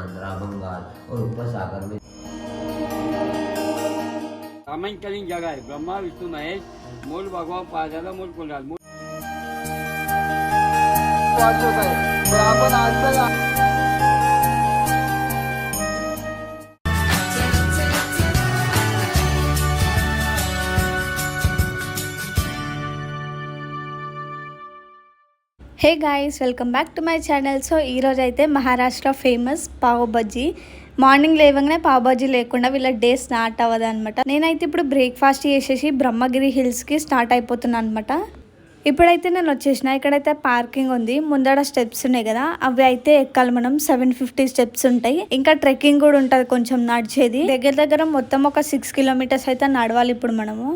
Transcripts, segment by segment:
आंध्रा, बंगाल और ऊपर सागर में रामायणकालीन जगह है। ब्रह्मा विष्णु महेश, मूल भगवान पाजाला, मूल कुंडाल, मूल आपण आज hey guys, welcome back to my channel. So ఈరోజు అయితే మహారాష్ట్ర ఫేమస్ పావ్ బజ్జీ. మార్నింగ్ లేవగానే పావ్ బజ్జీ లేకుండా వీళ్ళ డే స్టార్ట్ అవ్వదు అనమాట. నేనైతే ఇప్పుడు బ్రేక్ఫాస్ట్ చేసేసి బ్రహ్మగిరి హిల్స్కి స్టార్ట్ అయిపోతున్నాను అనమాట. ఇప్పుడైతే నేను వచ్చేసిన. ఇక్కడైతే పార్కింగ్ ఉంది, ముందర స్టెప్స్ ఉన్నాయి కదా, అవి అయితే ఎక్కాలి మనం. 750 స్టెప్స్ ఉంటాయి. ఇంకా ట్రెక్కింగ్ కూడా ఉంటుంది, కొంచెం నడిచేది. దగ్గర మొత్తం ఒక 6 కిలోమీటర్స్ అయితే నడవాలి ఇప్పుడు మనము.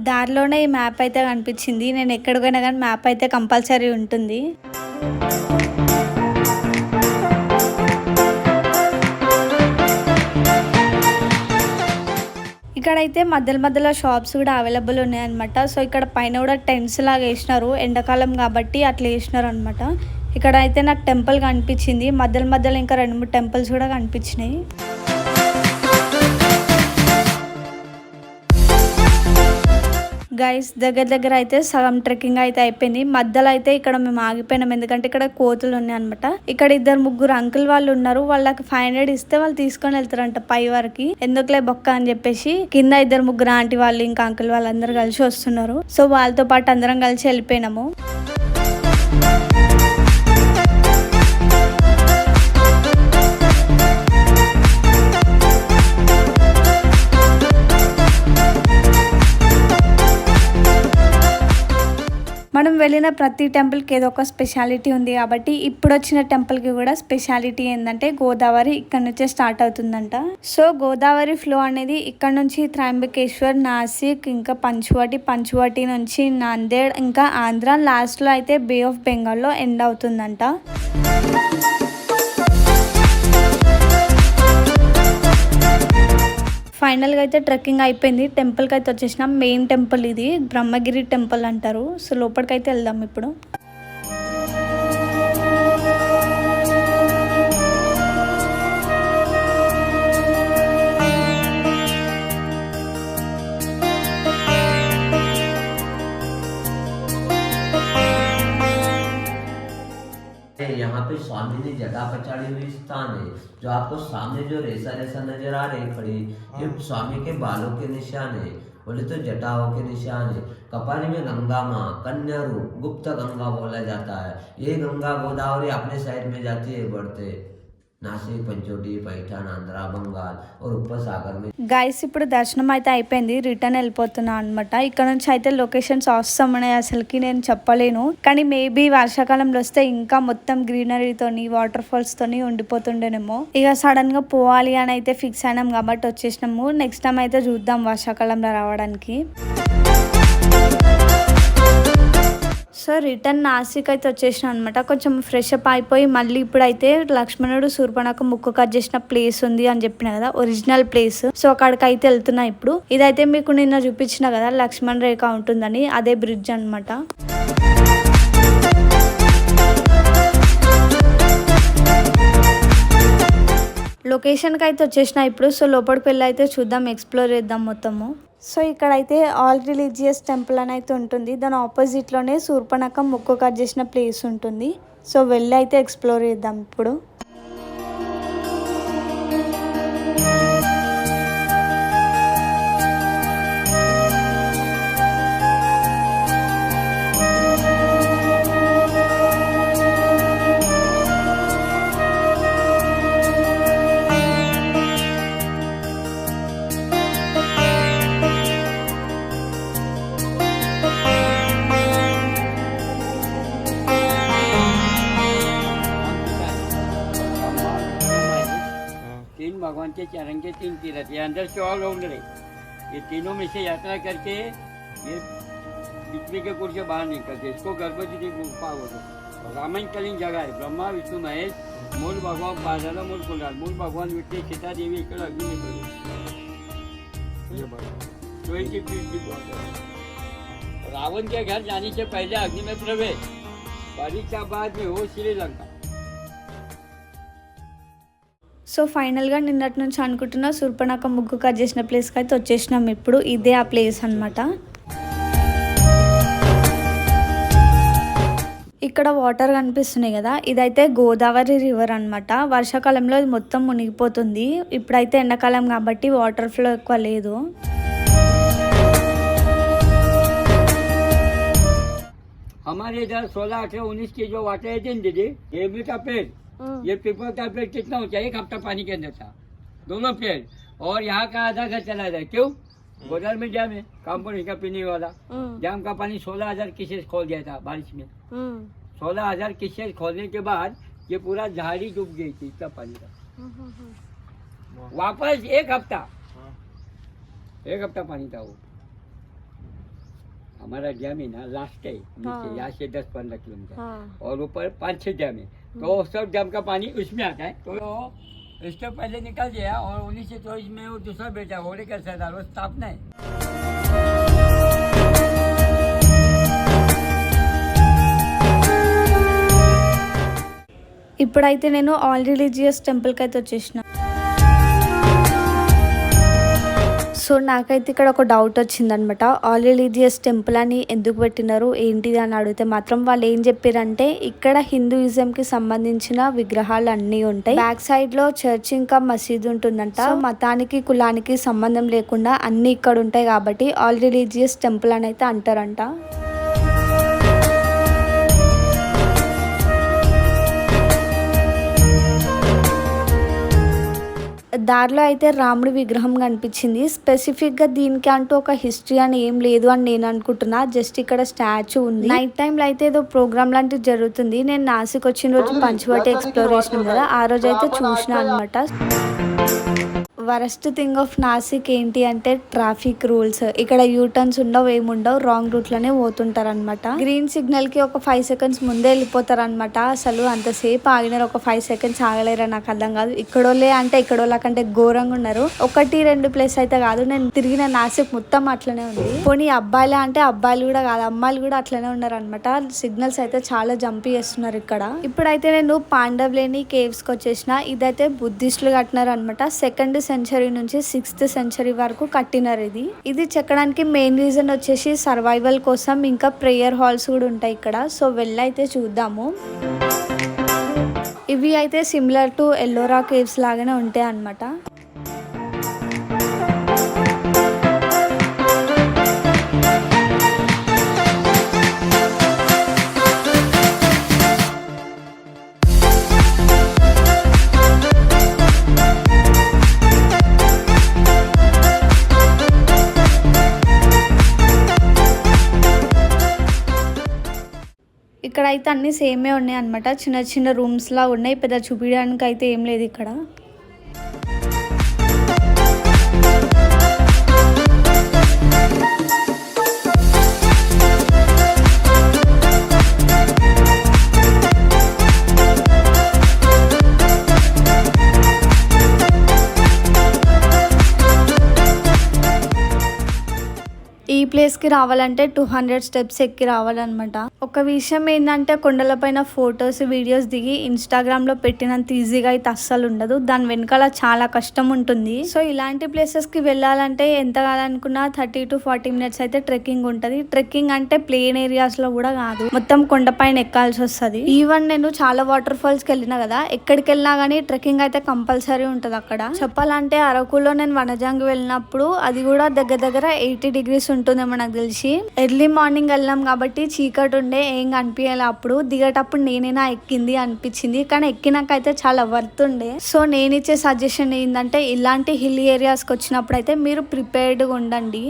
దారిలోనే ఈ మ్యాప్ అయితే కనిపించింది. నేను ఎక్కడికైనా కానీ మ్యాప్ అయితే కంపల్సరీ ఉంటుంది. ఇక్కడైతే మధ్యలో షాప్స్ కూడా అవైలబుల్ ఉన్నాయన్నమాట. సో ఇక్కడ పైన కూడా టెంట్స్ లాగా వేసినారు, ఎండాకాలం కాబట్టి అట్లా వేసినారు అనమాట. ఇక్కడ అయితే నాకు టెంపుల్ కనిపించింది, మధ్యలో ఇంకా 2-3 టెంపుల్స్ కూడా కనిపించినాయి. గైస్ దగ్గర అయితే సగం ట్రెక్కింగ్ అయితే అయిపోయింది. మధ్యలో అయితే ఇక్కడ మేము ఆగిపోయినాం, ఎందుకంటే ఇక్కడ కోతులు ఉన్నాయి అనమాట. ఇక్కడ 2-3 అంకుల్ వాళ్ళు ఉన్నారు. వాళ్ళకి 500 ఇస్తే వాళ్ళు తీసుకొని వెళ్తారంట పై వరకు. ఎందుకులే బొక్క అని చెప్పేసి కింద 2-3 ఆంటీ వాళ్ళు ఇంకా అంకుల్ వాళ్ళందరూ కలిసి వస్తున్నారు. సో వాళ్ళతో పాటు అందరం కలిసి వెళ్ళిపోయినాము. మనం వెళ్ళిన ప్రతి టెంపుల్కి ఏదో ఒక స్పెషాలిటీ ఉంది కాబట్టి ఇప్పుడు వచ్చిన టెంపుల్కి కూడా స్పెషాలిటీ ఏంటంటే గోదావరి ఇక్కడ నుంచే స్టార్ట్ అవుతుందంట. సో గోదావరి ఫ్లో అనేది ఇక్కడ నుంచి త్రయంబకేశ్వర్, నాసిక్, ఇంకా పంచువటి నుంచి నాందేడ్, ఇంకా ఆంధ్ర, లాస్ట్లో అయితే బే ఆఫ్ బెంగాల్లో ఎండ్ అవుతుందంట. ఫైనల్గా అయితే ట్రెక్కింగ్ అయిపోయింది. టెంపుల్కి అయితే వచ్చేసినాం. మెయిన్ టెంపుల్ ఇది బ్రహ్మగిరి టెంపుల్ అంటారు. సో లోపలికి అయితే వెళ్దాం ఇప్పుడు. यहाँ पे स्वामी ने जटा पछाड़ी हुई स्थान है, जो आपको सामने जो रेसा नजर आ रही खड़ी, ये स्वामी के बालों के निशान है, बोले तो जटाओं के निशान है। कपाली में गंगा माँ, कन्या रूप, गुप्त गंगा बोला जाता है। ये गंगा गोदावरी अपने साइड में जाती है, बढ़ते నాసిక్, పంచోటి, పైఠాన్, ఆంధ్ర, బంగాల్ और ऊपर सागर में. గైస్ ఇప్పుడు దర్శనం అయితే అయిపోయింది, రిటర్న్ వెళ్ళిపోతున్నా అనమాట. ఇక్కడ నుంచి అయితే లొకేషన్స్ అవసరం ఉన్నాయి, అసలుకి నేను చెప్పలేను. కానీ మేబీ వర్షాకాలంలో వస్తే ఇంకా మొత్తం గ్రీనరీతోని వాటర్ ఫాల్స్ తోని ఉండిపోతుండేనేమో. ఇక సడన్ గా పోవాలి అని అయితే ఫిక్స్ అయినాం కాబట్టి వచ్చేసినాము. నెక్స్ట్ టైం అయితే చూద్దాం వర్షాకాలంలో రావడానికి. సో రిటర్న్ నాసిక్ అయితే వచ్చేసిన అనమాట. కొంచెం ఫ్రెష్ అప్ అయిపోయి మళ్ళీ ఇప్పుడైతే లక్ష్మణుడు శూర్పణఖ ముక్కు కట్ చేసిన ప్లేస్ ఉంది అని చెప్పిన కదా, ఒరిజినల్ ప్లేస్. సో అక్కడికి అయితే వెళ్తున్నా ఇప్పుడు. ఇదైతే మీకు నిన్న చూపించిన కదా లక్ష్మణ్ రేఖ ఉంటుందని, అదే బ్రిడ్జ్ అనమాట. లొకేషన్కి అయితే వచ్చేసిన ఇప్పుడు. సో లోపలికి వెళ్ళి అయితే చూద్దాం, ఎక్స్ప్లోర్ చేద్దాం మొత్తము. సో ఇక్కడైతే ఆల్ రిలీజియస్ టెంపుల్ అని అయితే ఉంటుంది. దాని ఆపోజిట్లోనే శూర్పణఖ ముక్కు కట్ చేసిన ప్లేస్ ఉంటుంది. సో వెళ్ళి అయితే ఎక్స్ప్లోర్ చేద్దాం ఇప్పుడు. भगवान के चरण के 3 तीर्थ, ये अंदर से ऑल राउंडर है। ये तीनों में से यात्रा करके ये पृथ्वी के कुर से बाहर निकलते, इसको गर्भवती गुफा होता है। रामायणकालीन जगह है। ब्रह्मा विष्णु महेश, मूल भगवान पाजाला, मूल कुंडाल, मूल भगवान विष्णु सीता देवी इकडे अग्नि निकलते। रावण के घर जाने से पहले अग्नि में प्रवेश, परीक्षा बाद में हो श्रीलंका। సో ఫైనల్గా నిన్నటి నుంచి అనుకుంటున్న శూర్పణఖ ముగ్గు కట్ చేసిన ప్లేస్కి అయితే వచ్చేసినాం. ఇప్పుడు ఇదే ఆ ప్లేస్ అనమాట. ఇక్కడ వాటర్ కనిపిస్తున్నాయి కదా, ఇదైతే గోదావరి రివర్ అనమాట. వర్షాకాలంలో ఇది మొత్తం మునిగిపోతుంది. ఇప్పుడైతే ఎండాకాలం కాబట్టి వాటర్ ఫ్లో ఎక్కువ లేదు. हमारे इधर 16, 18, 19 की जो वाटर है दिन दीदी, ये भी का पेड़, ये पीपल का पेड़ कितना ऊंचा, 1 हफ्ता पानी के अंदर था, दोनों पेड़। और यहाँ का आधा घर चला जाए, क्यों? गोदार में डैम है, कामपुर का पीने वाला डैम का पानी 16,000 किसे खोल दिया था बारिश में। 16,000 किसे खोलने के बाद ये पूरा झाड़ी डूब गई थी, इतना पानी था। वापस 1 हफ्ता पानी था वो। हमारा डैम है ना लास्ट है नीचे, यहाँ से 10-15 किलोमीटर और ऊपर 5-6 डैम है, तो सब डैम का पानी उसमें आता है। तो इसके पहले निकल गया और 1924 में वो दूसरा बेटा होड़ेकर सरदार वो स्थापना है। ఇప్పుడైతే నేను ఆల్ రిలీజియస్ టెంపుల్కి అయితే వచ్చేసిన. సో నాకైతే ఇక్కడ ఒక డౌట్ వచ్చిందనమాట. ఆల్ రిలీజియస్ టెంపుల్ అని ఎందుకు పెట్టినారు ఏంటిది అని అడిగితే మాత్రం వాళ్ళు ఏం చెప్పారంటే ఇక్కడ హిందూయిజంకి సంబంధించిన విగ్రహాలు అన్నీ ఉంటాయి. బ్యాక్ సైడ్ లో చర్చ్ ఇంకా మసీద్ ఉంటుందంట. సో మతానికి కులానికి సంబంధం లేకుండా అన్ని ఇక్కడ ఉంటాయి కాబట్టి ఆల్ రిలీజియస్ టెంపుల్ అని అయితే అంటారంట. దారిలో అయితే రాముడి విగ్రహం కనిపించింది. స్పెసిఫిక్ గా దీనికి అంటూ ఒక హిస్టరీ అని ఏం లేదు అని నేను అనుకుంటున్నా. జస్ట్ ఇక్కడ స్టాచ్యూ ఉంది. నైట్ టైంలో అయితే ఏదో ప్రోగ్రామ్ లాంటిది జరుగుతుంది. నేను నాసిక్ వచ్చిన రోజు పంచవటి ఎక్స్ప్లోరేషన్ కదా, ఆ రోజు అయితే చూసిన అనమాట. వరస్ట్ థింగ్ ఆఫ్ నాసిక్ ఏంటి అంటే ట్రాఫిక్ రూల్స్. ఇక్కడ యూటర్న్స్ ఉండవు, ఏముండవు, రాంగ్ రూట్ లోనే పోతుంటారు అనమాట. గ్రీన్ సిగ్నల్ కి ఒక 5 seconds ముందే వెళ్ళిపోతారు అనమాట. అసలు అంతసేపు ఆగినారు, ఒక 5 seconds ఆగలేరా నాకు అర్థం కాదు. ఇక్కడోళ్ళే అంటే ఇక్కడోళ్ళ కంటే ఘోరంగా ఉన్నారు. 1-2 ప్లేస్ అయితే కాదు, నేను తిరిగిన నాసిక్ మొత్తం అట్లనే ఉంది. పోనీ అబ్బాయిలే అంటే అబ్బాయిలు కూడా కాదు, అమ్మాయిలు కూడా అట్లనే ఉన్నారు అనమాట. సిగ్నల్స్ అయితే చాలా జంపి చేస్తున్నారు ఇక్కడ. ఇప్పుడైతే నేను పాండవ్లేని కేవ్స్ కి వచ్చేసిన. ఇదైతే బుద్ధిస్టులు కట్టినారు అనమాట. 2nd century నుంచి 6th century వరకు కట్టినారు. ఇది చెక్కడానికి మెయిన్ రీజన్ వచ్చేసి సర్వైవల్ కోసం, ఇంకా ప్రేయర్ హాల్స్ కూడా ఉంటాయి ఇక్కడ. సో వెళ్ళైతే చూద్దాము. ఇవి అయితే సిమిలర్ టు ఎల్లోరా కేవ్స్ లాగానే ఉంటాయి అన్నమాట. ఇక్కడ అయితే అన్ని సేమే ఉన్నాయి అనమాట. చిన్న చిన్న రూమ్స్ లా ఉన్నాయి. పెద్ద చూపించడానికి అయితే ఏం లేదు ఇక్కడ. ఈ ప్లేస్ కి రావాలంటే 200 steps ఎక్కి రావాలన్నమాట. ఒక విషయం ఏంటంటే కొండలపైన ఫొటోస్ వీడియోస్ దిగి ఇన్స్టాగ్రామ్ లో పెట్టినంత ఈజీగా అయితే అస్సలు ఉండదు. దాని వెనకాల చాలా కష్టం ఉంటుంది. సో ఇలాంటి ప్లేసెస్ కి వెళ్ళాలంటే ఎంత కాదనుకున్నా 30 to 40 minutes అయితే ట్రెక్కింగ్ ఉంటది. ట్రెక్కింగ్ అంటే ప్లేన్ ఏరియాస్ లో కూడా కాదు, మొత్తం కొండపైన ఎక్కాల్సి వస్తుంది. ఈవెన్ నేను చాలా వాటర్ ఫాల్స్ కి వెళ్ళినా కదా, ఎక్కడికి వెళ్ళినా గానీ ట్రెక్కింగ్ అయితే కంపల్సరీ ఉంటది అక్కడ. చెప్పాలంటే అరకులో నేను వనజంగి వెళ్ళినప్పుడు అది కూడా దగ్గర 80 degrees ఉంటుందేమో నాకు తెలిసి. ఎర్లీ మార్నింగ్ వెళ్ళాం కాబట్టి చీకటి ఉండే, ఏం కనిపించాలి. అప్పుడు దిగేటప్పుడు నేనేనా ఎక్కింది అనిపించింది, కానీ ఎక్కినాకైతే చాలా వర్త్ ఉండే. సో నేను ఇచ్చే సజెషన్ ఏంటంటే ఇలాంటి హిల్ ఏరియాస్కి వచ్చినప్పుడు అయితే మీరు ప్రిపేర్డ్గా ఉండండి.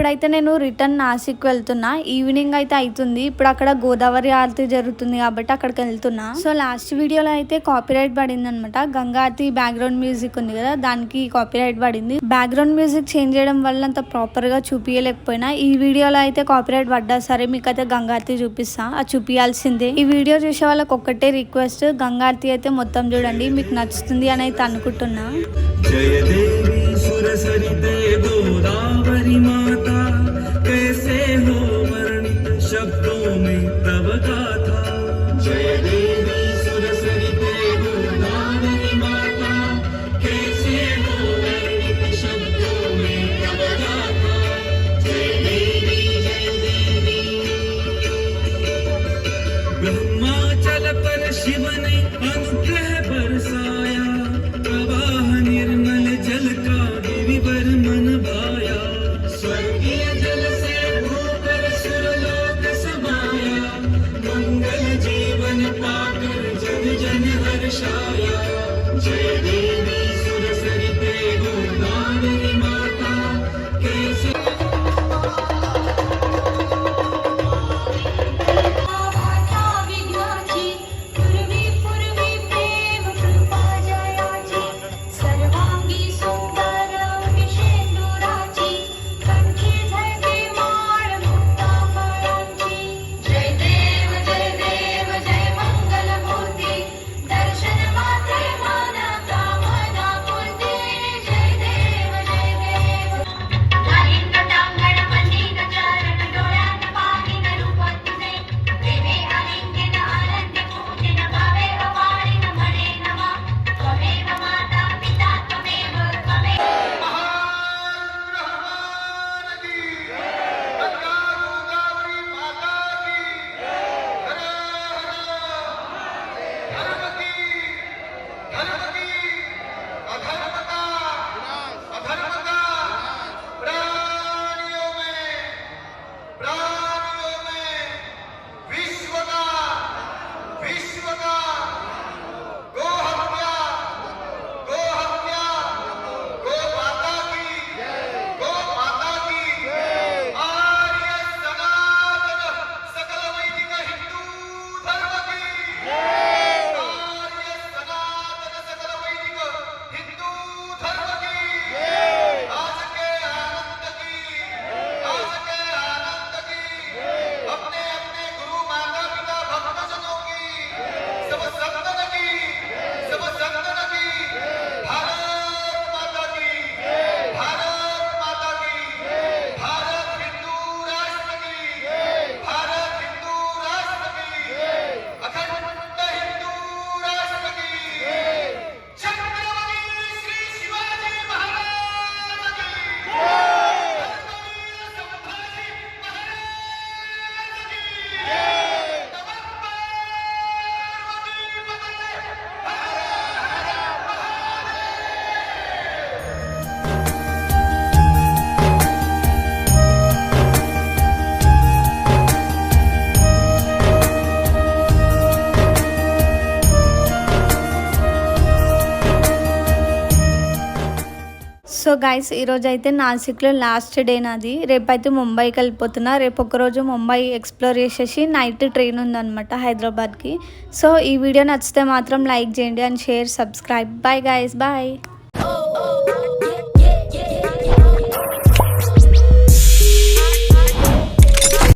ఇప్పుడైతే నేను రిటర్న్ నాసిక్ వెళ్తున్నా. ఈవినింగ్ అయితే అవుతుంది. ఇప్పుడు అక్కడ గోదావరి ఆరతి జరుగుతుంది కాబట్టి అక్కడికి వెళ్తున్నా. సో లాస్ట్ వీడియోలో అయితే కాపీరైట్ పడింది అనమాట. గంగా ఆరతి బ్యాక్గ్రౌండ్ మ్యూజిక్ ఉంది కదా, దానికి కాపీరైట్ పడింది. బ్యాక్గ్రౌండ్ మ్యూజిక్ చేంజ్ చేయడం వల్ల అంత ప్రాపర్ గా చూపించలేకపోయినా ఈ వీడియోలో అయితే కాపీరైట్ పడ్డా సరే మీకైతే గంగా ఆరతి చూపిస్తా. అది చూపించాల్సిందే. ఈ వీడియో చూసే వాళ్ళకి ఒక్కటే రిక్వెస్ట్, గంగా ఆరతి అయితే మొత్తం చూడండి, మీకు నచ్చుతుంది అని అయితే అనుకుంటున్నా. जय देवी सुरसरिते गोदावरी माता, कैसे हो वर्णित शब्दों में तव गाथा। जय देवी सुरसरिते गोदावरी माता, कैसे हो वर्णित शब्दों में तव गाथा। जय देवी जय देवी। ब्रह्माचल पर शिव ने अनुग्रह बरसाया, प्रवाह निर्मल जल का गिरिवर मन भाया। स्वर्गीय जल से होकर सुरलोक समाया, मंगल जीवन पाकर जन जन हर्षाया। जय देवी सुरसरिते गोदावरी माता, कैसे विघ्नाची पूर्वी पूर्वी प्रेम कृपा जयाची, सर्वांगी सुंदर विशेंदुराची, कंठी झळके माळ मुक्ता फळांची. जय देव जय मंगल मूर्ती, दर्शन मात्रे मन कामना पूर्ती. जय देव नाही नटांगण मंदिर चरण डोळ्यात पाहिन रूप तुझे, प्रेमे आलिंगन आनंद पूजन भावे अपारिन म्हणे नमा. त्वमेव माता पिता त्वमेव సో గైస్ ఈరోజు అయితే నాసిక్లో లాస్ట్ డే నాది. రేపైతే ముంబైకి వెళ్ళిపోతున్నా. రేపు ఒకరోజు ముంబై ఎక్స్ప్లోర్ చేసేసి నైట్ ట్రైన్ ఉందన్నమాట హైదరాబాద్కి. సో ఈ వీడియో నచ్చితే మాత్రం లైక్ చేయండి and share, subscribe. Bye guys, bye.